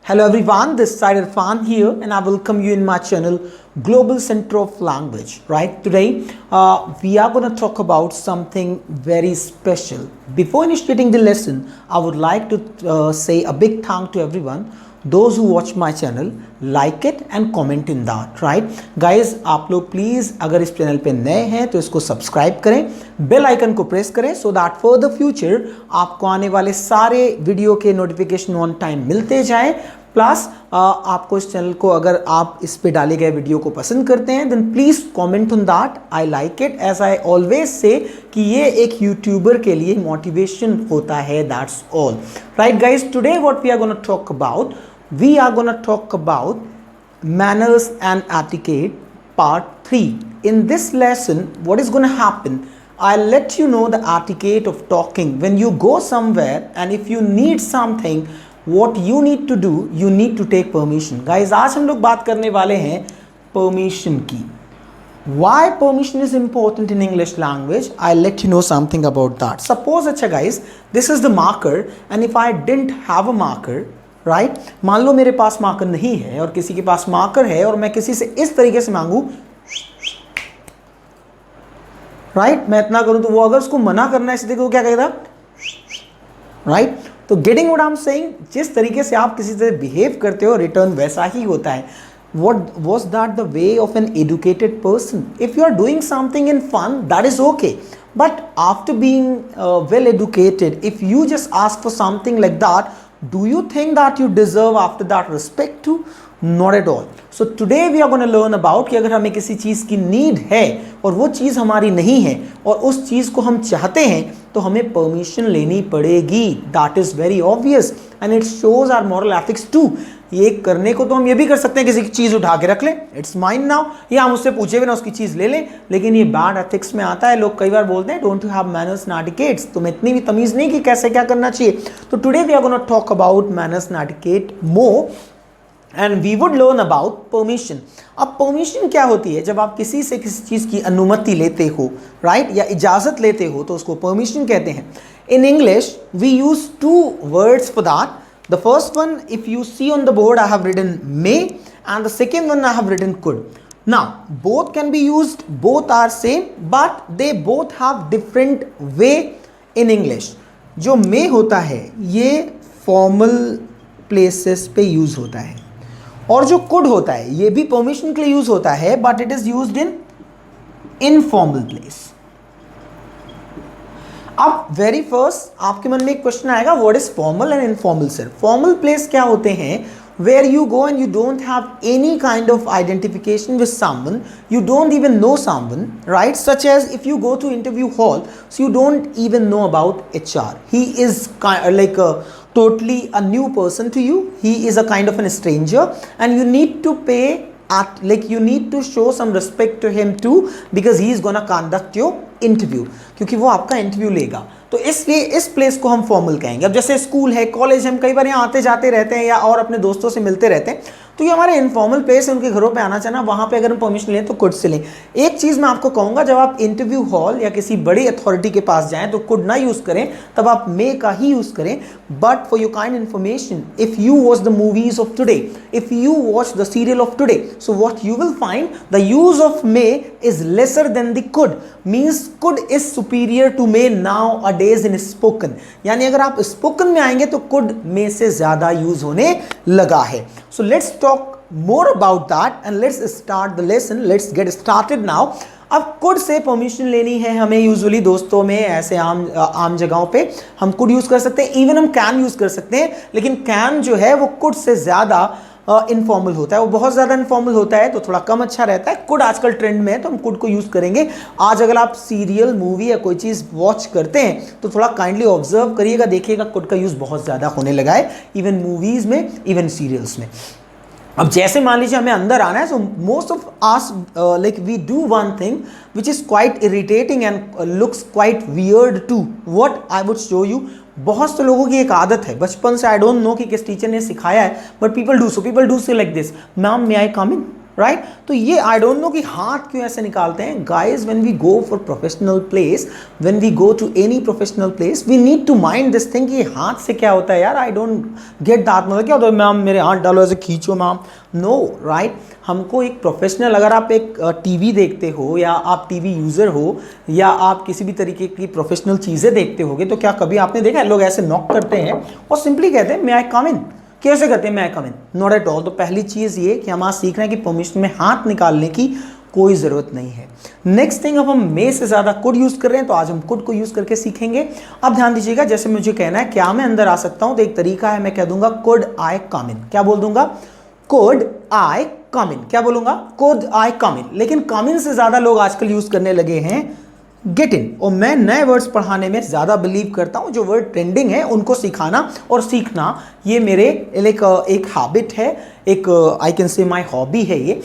Hello everyone, this side Irfan here and I welcome you in my channel Global Center of Language. Right, today we are going to talk about something very special. Before initiating the lesson, I would like to say a big thank to everyone, those who watch my channel, like it and comment in that. Right guys, आप लोग please अगर इस channel पे नए हैं तो इसको subscribe करें, बेल आइकन को प्रेस करें so that for the future आपको आने वाले सारे वीडियो के नोटिफिकेशन ऑन टाइम मिलते जाएं। प्लस आपको इस चैनल को अगर आप इस पे डाले गए वीडियो को पसंद करते हैं then please comment on that, I like it, as I always say कि ये एक यूट्यूबर के लिए मोटिवेशन होता है, that's all. Right guys, today what we are gonna talk about, we are going to talk about manners and etiquette part 3. In this lesson, what is going to happen, I'll let you know the etiquette of talking when you go somewhere, and if you need something, what you need to do, you need to take permission. Guys, आज हम लोग बात करने वाले हैं permission की. Why permission is important in English language? I'll let you know something about that. Suppose अच्छा guys, this is the marker and if I didn't have a marker, right मान लो मेरे पास मार्कर नहीं है और किसी के पास मार्कर है और मैं किसी से इस तरीके से मांगू, राइट मैं इतना करूं तो वो अगर उसको मना करना है इसलिए वो क्या कहेगा, राइट। तो getting what I am saying, जिस तरीके से आप किसी से बिहेव करते हो रिटर्न वैसा ही होता है। What was that the way of an educated person? If you are doing something in fun, that is okay. But after being well educated, if you just ask for something like that, do you think that you deserve after that respect too? Not at all. So today we are going to learn about कि अगर हमें किसी चीज़ की need है और वो चीज़ हमारी नहीं है और उस चीज़ को हम चाहते हैं तो हमें परमिशन लेनी पड़ेगी. That is very obvious and it shows our moral ethics too. ये करने को तो हम ये भी कर सकते हैं, किसी की चीज़ उठा के रख लें, इट्स माइन नाउ, या हम उससे पूछे भी ना उसकी चीज़ ले लें, लेकिन ये बैड एथिक्स में आता है. लोग कई बार बोलते हैं don't you have manners and etiquettes, तुम्हें इतनी भी तमीज़ नहीं कि कैसे क्या करना चाहिए. तो today we are gonna talk about manners and etiquette more and we would learn about permission. अब परमिशन क्या होती है? जब आप किसी से किसी चीज़ की अनुमति लेते हो, राइट, या इजाज़त लेते हो तो उसको परमिशन कहते हैं. In English we use two words for that. The first one, if you see on the board, I have written may, and the second one I have written could. Now, both can be used, both are same, but they both have different way in English. जो may होता है ये formal places पे use होता है, और जो could होता है ये भी permission के लिए use होता है, but it is used in informal place. अब वेरी फर्स्ट आपके मन में एक क्वेश्चन आएगा, what is formal and informal sir? Formal place क्या होते हैं? Where you go and you don't have any kind of identification with someone, you don't even know someone, right, such as if you go to interview hall, so you don't even know about HR, he is like totally a new person to you, he is a kind of a stranger and you need to pay like you need to show some respect to him too because he is gonna conduct your interview, क्योंकि वो आपका interview लेगा. तो इसलिए इस place को हम formal कहेंगे. अब जैसे स्कूल है, कॉलेज, हम कई बार यहाँ आते जाते रहते हैं या और अपने दोस्तों से मिलते रहते हैं, तो ये हमारे इनफॉर्मल प्लेस है, उनके घरों पे आना जाना, वहाँ पे अगर हम परमिशन लें तो कुड से लें. एक चीज़ मैं आपको कहूँगा, जब आप इंटरव्यू हॉल या किसी बड़ी अथॉरिटी के पास जाएँ तो कुड ना यूज़ करें, तब आप मे का ही यूज़ करें. But for your kind information, if you watch the movies of today, if you watch the serial of today, so what you will find the use of may is lesser than the could. Means could is superior to may nowadays in spoken. यानी अगर आप spoken में आएंगे तो could में से ज्यादा use होने लगा है. So let's talk more about that and let's start the lesson. Let's get started now. अब कुड से परमिशन लेनी है हमें, यूजुअली दोस्तों में ऐसे आम जगहों पे हम कुड यूज कर सकते हैं, इवन हम कैन यूज कर सकते हैं, लेकिन कैन जो है वो कुड से ज्यादा इनफॉर्मल होता है, वो बहुत ज़्यादा इनफॉर्मल होता है तो थोड़ा कम अच्छा रहता है. कुड आजकल ट्रेंड में है तो हम कुड को यूज़ करेंगे. आज अगर आप सीरियल, मूवी या कोई चीज़ वॉच करते हैं तो थोड़ा काइंडली ऑब्जर्व करिएगा, देखिएगा कुड का यूज़ बहुत ज़्यादा होने लगा है, इवन मूवीज़ में, इवन सीरियल्स में. अब जैसे मान लीजिए हमें अंदर आना है, so most of us like we do one thing which is quite irritating and looks quite weird too. What I would show you, बहुत से लोगों की एक आदत है बचपन से, आई डोंट नो कि किस टीचर ने सिखाया है, बट पीपल डू से like this, ma'am may I come in, right तो ये आई डोंट नो कि हाथ क्यों ऐसे निकालते हैं guys. When we go for professional place, when we go to any professional place, we need to mind this thing कि हाथ से क्या होता है यार. I don't get that. मतलब क्या होता है मैम मेरे हाथ डालो ऐसे खींचो मैम. No right. हमको एक प्रोफेशनल, अगर आप एक टीवी देखते हो या आप टीवी यूज़र हो या आप किसी भी तरीके की प्रोफेशनल चीज़ें देखते होगे, तो क्या कभी आपने देखा है लोग ऐसे नॉक करते हैं और सिंपली कहते हैं मे आई कम इन. कैसे करते हैं may I come in? Not at all. तो पहली चीज़ ये कि हम आज सीख रहे हैं कि परमिशन में हाथ निकालने की कोई ज़रूरत नहीं है. नेक्स्ट थिंग, अब हम मे से ज़्यादा कुड यूज़ कर रहे हैं तो आज हम कुड को यूज़ करके सीखेंगे. अब ध्यान दीजिएगा, जैसे मुझे कहना है क्या मैं अंदर आ सकता हूँ, तो एक तरीका है, मैं कह दूंगा कुड आई कम इन. क्या बोल दूंगा? कुड आई कम इन. क्या बोलूंगा? कुड आई कम इन. लेकिन कम इन से ज़्यादा लोग आजकल यूज़ करने लगे हैं गेट इन. और मैं नए वर्ड्स पढ़ाने में ज़्यादा बिलीव करता हूँ. जो वर्ड ट्रेंडिंग है उनको सिखाना और सीखना, ये मेरे एक हैबिट है, एक आई कैन से माई हॉबी है ये.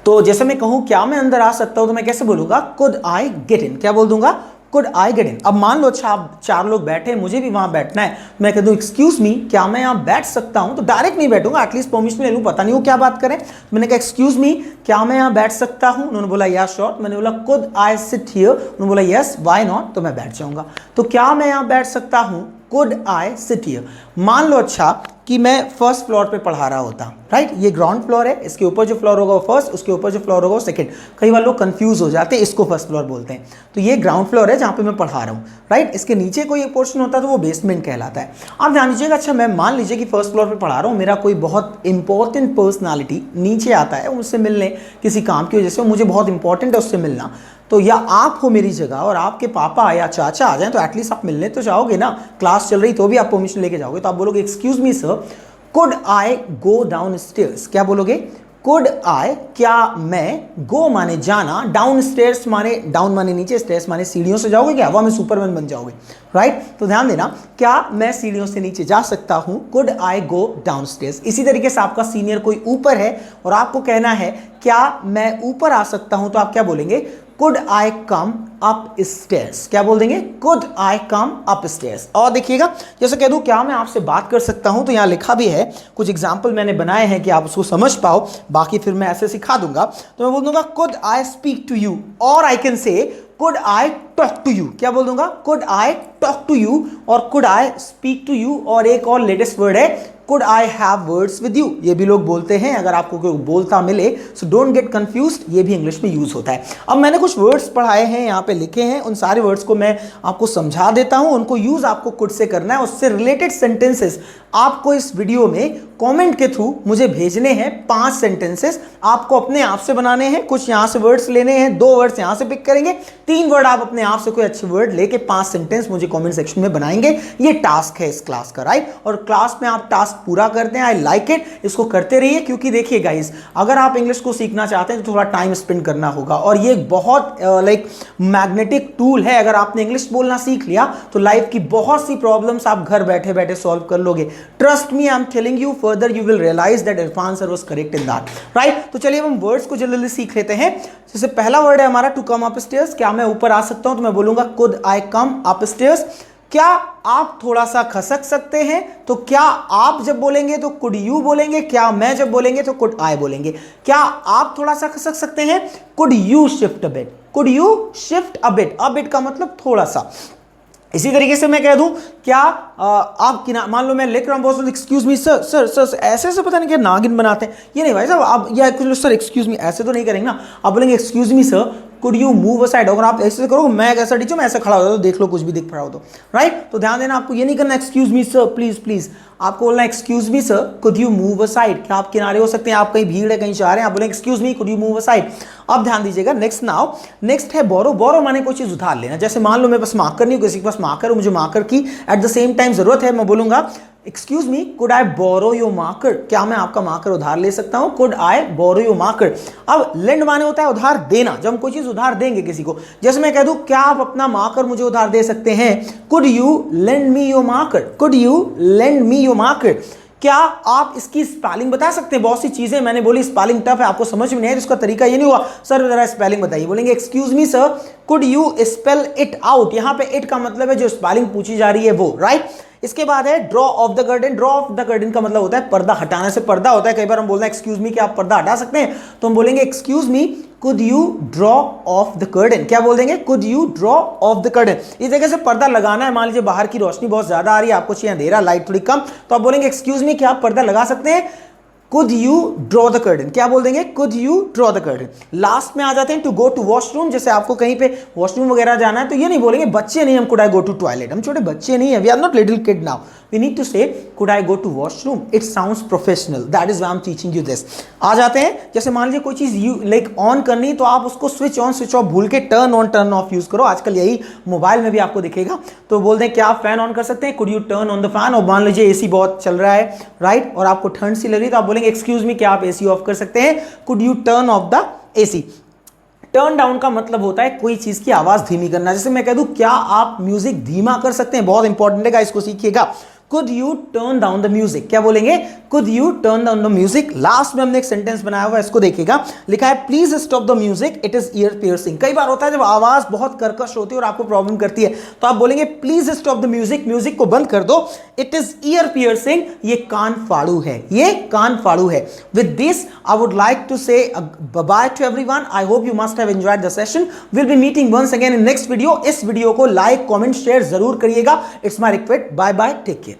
तो जैसे मैं कहूँ क्या मैं अंदर आ सकता हूँ, तो मैं कैसे बोलूँगा? Could I get in. क्या बोल दूंगा? Could I get in. अब मान लो अच्छा आप 4 लोग बैठे, मुझे भी वहाँ बैठना है, मैं कह दूँ एक्सक्यूज मी क्या मैं यहाँ बैठ सकता हूँ, तो डायरेक्ट नहीं बैठूंगा, एटलीस्ट परमिशन ले लूँ, पता नहीं वो क्या बात करें. मैंने कहा एक्सक्यूज मी क्या मैं यहाँ बैठ सकता हूँ, उन्होंने बोला यस श्योर. मैंने बोला कुड आई सिट हियर, उन्होंने बोला यस व्हाई नॉट, तो मैं बैठ जाऊँगा. तो क्या मैं यहाँ बैठ सकता हूँ? Could I sit here. मान लो अच्छा कि मैं फर्स्ट फ्लोर पे पढ़ा रहा होता, राइट. ये ग्राउंड फ्लोर है, इसके ऊपर जो फ्लोर होगा वो फर्स्ट, उसके ऊपर जो फ्लोर होगा वो सेकंड. कई बार लोग कंफ्यूज हो जाते हैं, इसको फर्स्ट फ्लोर बोलते हैं. तो ये ग्राउंड फ्लोर है जहाँ पे मैं पढ़ा रहा हूँ, राइट. इसके नीचे कोई एक पोर्शन होता है तो वो बेसमेंट कहलाता है. आप ध्यान दीजिएगा, अच्छा मैं मान लीजिए कि फर्स्ट फ्लोर पे पढ़ा रहा हूँ, मेरा कोई बहुत इंपॉर्टेंट पर्सनालिटी नीचे आता है मुझसे मिलने, किसी काम की वजह से मुझे बहुत इंपॉर्टेंट है उससे मिलना. तो या आप हो मेरी जगह और आपके पापा या चाचा आ जाएं, तो एटलीस्ट आप मिलने तो जाओगे ना. क्लास चल रही तो भी आप परमिशन लेके जाओगे, तो आप बोलोगे excuse me sir could I go down stairs. क्या बोलोगे? कुड आई, क्या मैं, गो माने जाना, डाउन स्टेयर्स माने डाउन माने नीचे, स्टेयर्स माने सीढ़ियों से जाओगे क्या? वह में सुपरमैन बन जाओगे, राइट. तो ध्यान देना, क्या मैं सीढ़ियों से नीचे जा सकता हूं? Could I go down stairs. इसी तरीके से आपका सीनियर कोई ऊपर है और आपको कहना है क्या मैं ऊपर आ सकता हूं, तो आप क्या बोलेंगे? Could I come up stairs. क्या बोल देंगे? Could I come up stairs. और देखिएगा, जैसे कह दूं क्या मैं आपसे बात कर सकता हूं, तो यहां लिखा भी है, कुछ एग्जाम्पल मैंने बनाए हैं कि आप उसको समझ पाओ, बाकी फिर मैं ऐसे सिखा दूंगा. तो मैं बोल दूंगा could I speak to you, और I can say could I talk to you. क्या बोल दूंगा? Could I talk to you और could I speak to you. और एक और लेटेस्ट वर्ड है could I have words with you. ये भी लोग बोलते हैं, अगर आपको कोई बोलता मिले, सो डोंट गेट कंफ्यूज्ड, ये भी इंग्लिश में यूज होता है. अब मैंने कुछ वर्ड्स पढ़ाए हैं, यहाँ पे लिखे हैं, उन सारे वर्ड्स को मैं आपको समझा देता हूं. उनको यूज आपको कुड से करना है. उससे रिलेटेड सेंटेंसेस आपको इस वीडियो में कमेंट के थ्रू मुझे भेजने हैं. 5 सेंटेंसेस आपको अपने आप से बनाने हैं. कुछ यहां से वर्ड्स लेने हैं, 2 वर्ड्स यहां से पिक करेंगे, 3 वर्ड आप अपने आप से कोई अच्छे वर्ड लेके 5 सेंटेंस मुझे कमेंट सेक्शन में बनाएंगे. ये टास्क है इस क्लास का, राइट. और क्लास में आप टास्क पूरा करते हैं, आई लाइक इट. इसको करते रहिए, क्योंकि देखिए गाइस, अगर आप इंग्लिश को सीखना चाहते हैं तो थोड़ा टाइम स्पेंड करना होगा. और ये बहुत मैग्नेटिक टूल है. अगर आपने इंग्लिश बोलना सीख लिया तो लाइफ की बहुत सी प्रॉब्लम्स आप घर बैठे बैठे सॉल्व कर लोगे. Trust me, I am telling you, further you will realise that Irfan sir was correct in that, right. तो चलिए हम वर्ड्स को जल्दी सीख लेते हैं. जैसे पहला वर्ड है हमारा टू कम अप स्टेयर्स. क्या मैं ऊपर आ सकता हूं, तो मैं बोलूंगा could I come up stairs. क्या आप थोड़ा सा खसक सकते हैं, तो क्या आप जब बोलेंगे तो कुड यू बोलेंगे, क्या मैं जब बोलेंगे तो कुड आई बोलेंगे. क्या आप थोड़ा सा खसक सकते हैं, could you shift a bit. Could you shift a bit. A bit का मतलब थोड़ा सा. इसी तरीके से मैं कह दूं क्या आप मान लो मैं लिख रहा हूं, बहुत excuse me sir, sir sir ऐसे पता नहीं क्या नागिन बनाते हैं. ये नहीं भाई साहब, आप या सर एक्सक्यूज मी ऐसे तो नहीं करेंगे ना. आप बोलेंगे excuse me sir could you move aside. अगर आप ऐसे करोगे, मैं ऐसा टीचर मैं ऐसे खड़ा हो जाता, तो देख लो कुछ भी दिख रहा हो तो, राइट. तो ध्यान देना, आपको ये नहीं करना excuse me sir please please, आपको बोलना excuse me sir could you move aside. क्या आप किनारे हो सकते हैं, आप कहीं भीड़ है कहीं जा रहे हैं, आप बोलेंगे excuse me could you move aside. अब ध्यान दीजिएगा, नेक्स्ट नाउ, नेक्स्ट है बोरो. बोरो माने कोई चीज उधार लेना. जैसे मान लो मेरे पास मार्कर नहीं, किसी के पास मार्कर, मुझे मार्कर की एट द सेम टाइम जरूरत है, मैं बोलूंगा excuse me could I borrow your marker. क्या मैं आपका मार्कर उधार ले सकता हूं, could I borrow your marker. अब लेंड माने होता है उधार देना, जब हम कोई चीज उधार देंगे किसी को. जैसे मैं कह दूं क्या आप अपना मार्कर मुझे उधार दे सकते हैं, could you lend me your marker. Could you lend me your marker. क्या आप इसकी स्पेलिंग बता सकते हैं. बहुत सी चीजें मैंने बोली स्पेलिंग टफ है, आपको समझ में नहीं है, तो इसका तरीका ये नहीं हुआ सर जरा स्पेलिंग बताइए. बोलेंगे excuse me sir could you spell it out. यहां पे इट का मतलब है जो स्पेलिंग पूछी जा रही है वो, राइट. इसके बाद है draw of the curtain. Draw of the curtain का मतलब होता है पर्दा हटाने से पर्दा होता है। कई बार हम बोलते हैं एक्सक्यूज मी क्या आप पर्दा हटा सकते हैं, तो हम बोलेंगे excuse me could you draw of the curtain. क्या बोल देंगे? Could you draw of the curtain. इस जगह से पर्दा लगाना है, मान लीजिए बाहर की रोशनी बहुत ज्यादा आ रही है, आपको चाहिए अंधेरा, लाइट थोड़ी कम, तो आप बोलेंगे एक्सक्यूज मी क्या आप पर्दा लगा सकते हैं? Could you draw the curtain. क्या बोल देंगे? Could you draw the curtain. Last में आ जाते हैं टू गो टू वॉशरूम। जैसे आपको कहीं पे वॉशरूम वगैरह जाना है तो ये नहीं बोलेंगे बच्चे नहीं हम could I go to toilet, हम छोटे बच्चे नहीं है, we are not little kid now, we need to say could I go to washroom. It sounds professional, that is why I am teaching you this. आ जाते हैं, जैसे मान लीजिए कोई चीज यू लाइक ऑन करनी तो आप उसको स्विच ऑन स्विच ऑफ भूल के turn on turn off use करो। आजकल यही मोबाइल में भी आपको दिखेगा। तो बोलते हैं क्या आप फैन ऑन कर सकते हैं? Could you turn on the fan. और मान लीजिए एसी बहुत चल रहा है राइट, और आपको ठंड सी लग रही है तो आप बोलेंगे एक्सक्यूज मी क्या आप एसी ऑफ कर सकते हैं? Could you turn off the AC. Turn down का मतलब होता है कोई चीज की आवाज धीमी करना। जैसे मैं कह दूं क्या आप म्यूजिक धीमा कर सकते हैं? बहुत इंपॉर्टेंट है, इसको सीखिएगा। Could you turn down the music. क्या बोलेंगे? Could you turn down the music. Last में हमने एक सेंटेंस बनाया हुआ है, इसको देखिएगा। लिखा है please stop the music, it is year piercing. कई बार होता है जब आवाज बहुत कर्कश होती है और आपको प्रॉब्लम करती है तो आप बोलेंगे please stop the music, music को बंद कर दो, इट इज ईयर पियर्सिंग, ये कान फाड़ू है, ये कान फाड़ू है। With this I would like to say bye to everyone. I hope you must have enjoyed the session. Will be meeting once again in next video. इस वीडियो को लाइक कमेंट शेयर जरूर करिएगा, it's my request. Bye bye, take care.